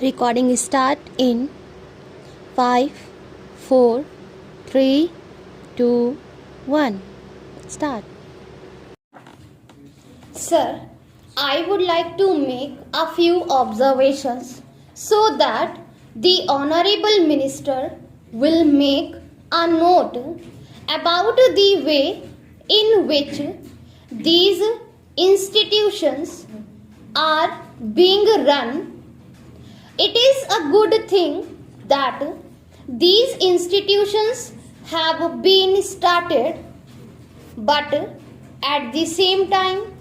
Recording start in 5, 4, 3, 2, 1. Start. Sir, I would like to make a few observations so that the Honorable Minister will make a note about the way in which these institutions are being run. It is a good thing that these institutions have been started, but at the same time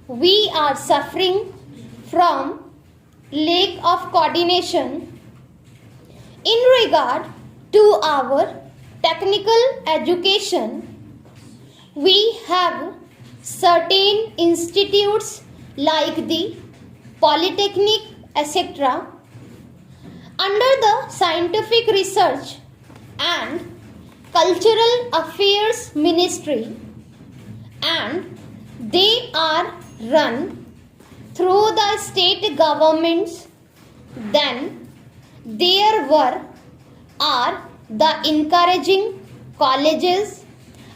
we are suffering from lack of coordination in regard to our technical education. We have certain institutes like the Polytechnic, etc., under the Scientific Research and Cultural Affairs Ministry, and they are run through the state governments. Then there are the encouraging colleges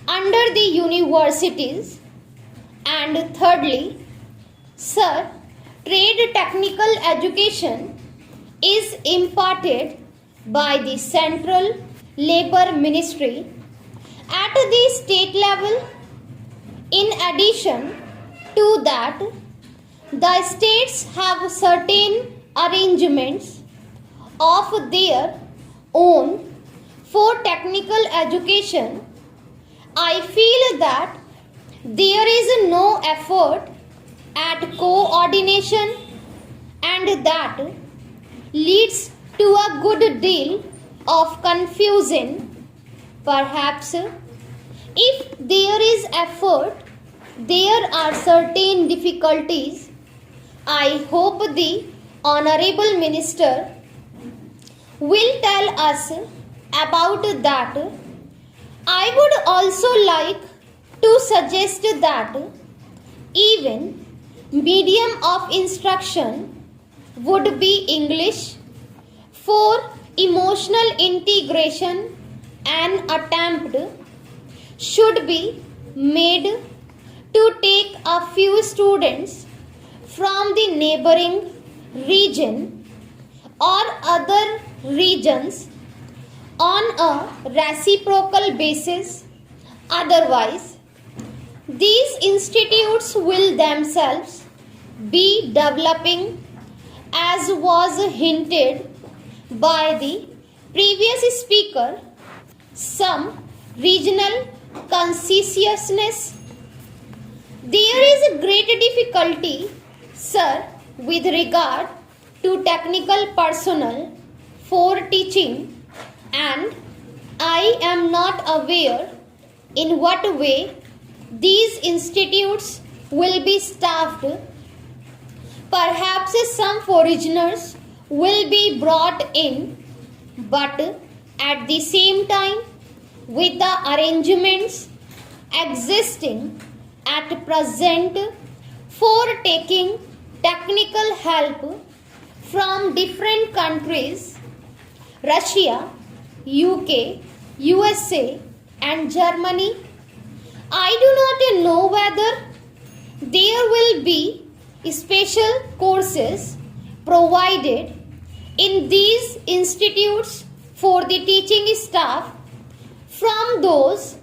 under the universities, and thirdly, sir, trade technical education is imparted by the Central Labor Ministry at the state level. In addition to that, the states have certain arrangements of their own for technical education. I feel that there is no effort at coordination, and that leads to a good deal of confusion. Perhaps if there is effort, there are certain difficulties. I hope the Honorable Minister will tell us about that. I would also like to suggest that even medium of instruction would be English for emotional integration. An attempt should be made to take a few students from the neighboring region or other regions on a reciprocal basis. Otherwise, these institutes will themselves be developing, as was hinted by the previous speaker, some regional consciousness. There is a great difficulty, sir, with regard to technical personnel for teaching, and I am not aware in what way these institutes will be staffed. Perhaps some foreigners will be brought in, but at the same time, with the arrangements existing at present for taking technical help from different countries, Russia, UK, USA, and Germany, I do not know whether there will be special courses provided in these institutes for the teaching staff from those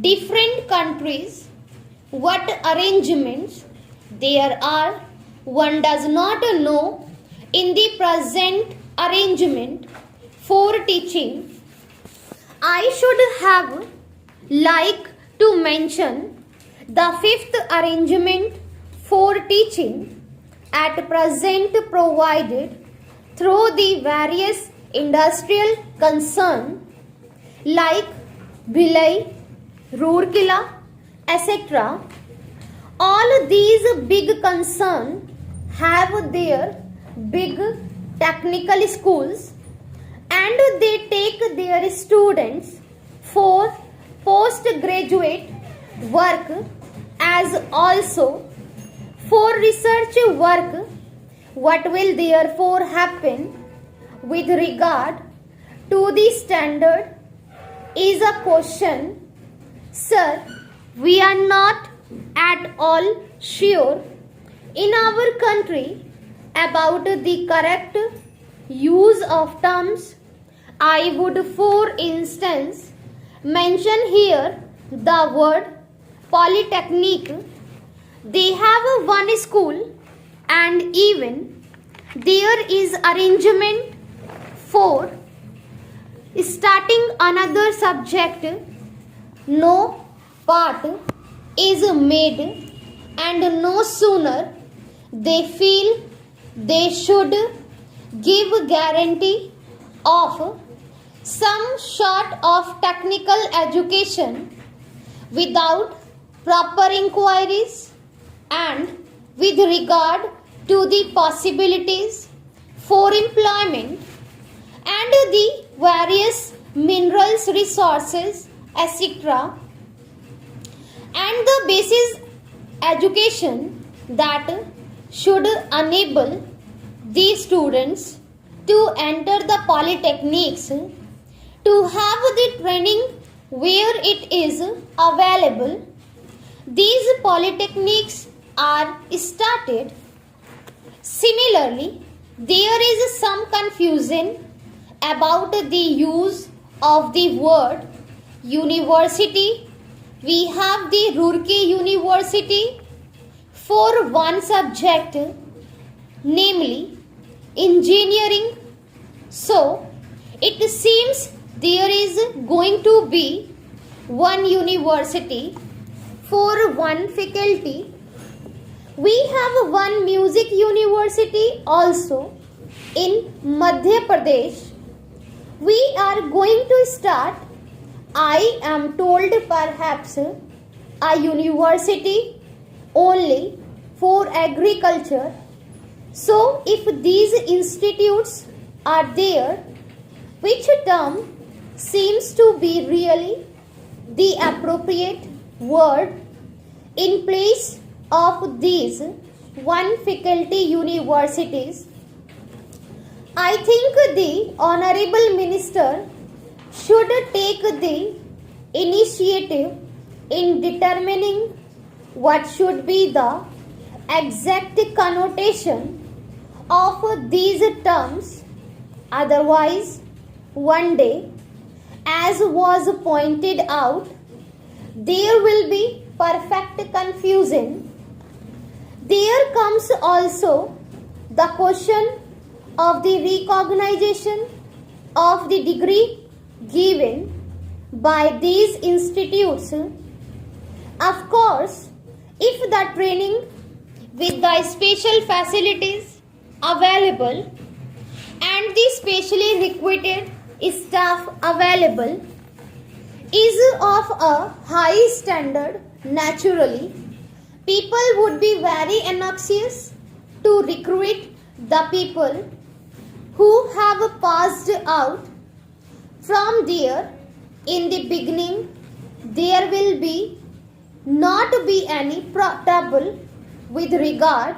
different countries. What arrangements there are, one does not know in the present arrangement for teaching. I should have like to mention the fifth arrangement for teaching at present provided through the various industrial concern like Bhilai, Roorkela, etc. All these big concerns have their big technical schools, and they take their students for postgraduate work as also for research work. What will therefore happen with regard to the standard is a question. Sir, we are not at all sure in our country about the correct use of terms. I would, for instance, mention here the word polytechnic. They have one school, and even there is arrangement for starting another subject. No part is made, and no sooner they feel they should give guarantee of some sort of technical education without proper inquiries and with regard to the possibilities for employment and the various minerals resources etc., and the basis education that should enable the students to enter the polytechnics, to have the training where it is available. These polytechnics are started. Similarly, there is some confusion about the use of the word university. We have the Roorkee University for one subject, namely engineering. So, it seems there is going to be one university for one faculty. We have one music university also in Madhya Pradesh. We are going to start, I am told, perhaps a university only for agriculture. So, if these institutes are there, which term seems to be really the appropriate word in place of these one faculty universities? I think the Honorable Minister should take the initiative in determining what should be the exact connotation of these terms. Otherwise, one day, as was pointed out, there will be perfect confusion. There comes also the question of the recognition of the degree given by these institutes. Of course, if the training with the special facilities available and the specially requited staff available is of a high standard, naturally, people would be very anxious to recruit the people who have passed out. From there, in the beginning, there will be not be any trouble with regard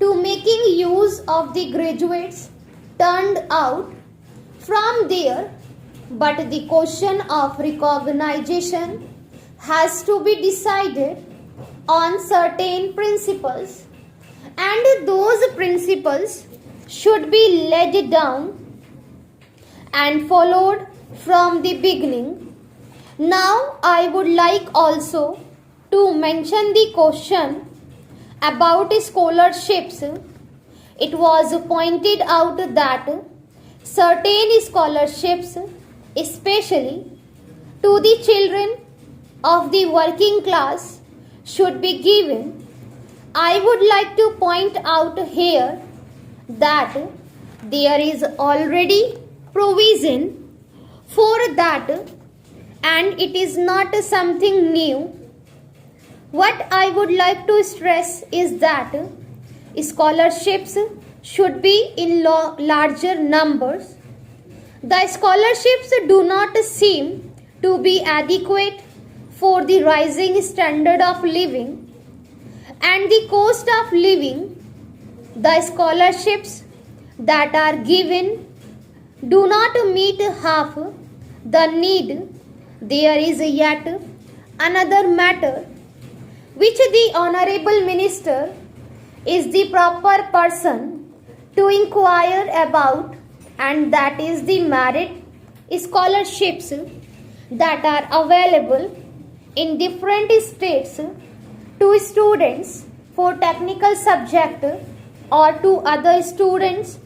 to making use of the graduates turned out from there, but the question of recognition has to be decided on certain principles, and those principles should be laid down and followed from the beginning. Now, I would like also to mention the question about scholarships. It was pointed out that certain scholarships, especially to the children of the working class, should be given. I would like to point out here that there is already provision for that, and it is not something new. What I would like to stress is that scholarships should be in larger numbers. The scholarships do not seem to be adequate for the rising standard of living and the cost of living. The scholarships that are given do not meet half the need, there is yet another matter which the Honorable Minister is the proper person to inquire about, and that is the merit scholarships that are available in different states to students for technical subject or to other students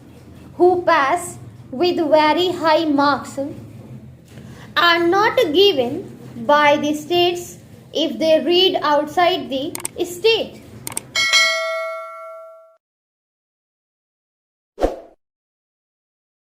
who pass with very high marks are not given by the states if they read outside the state.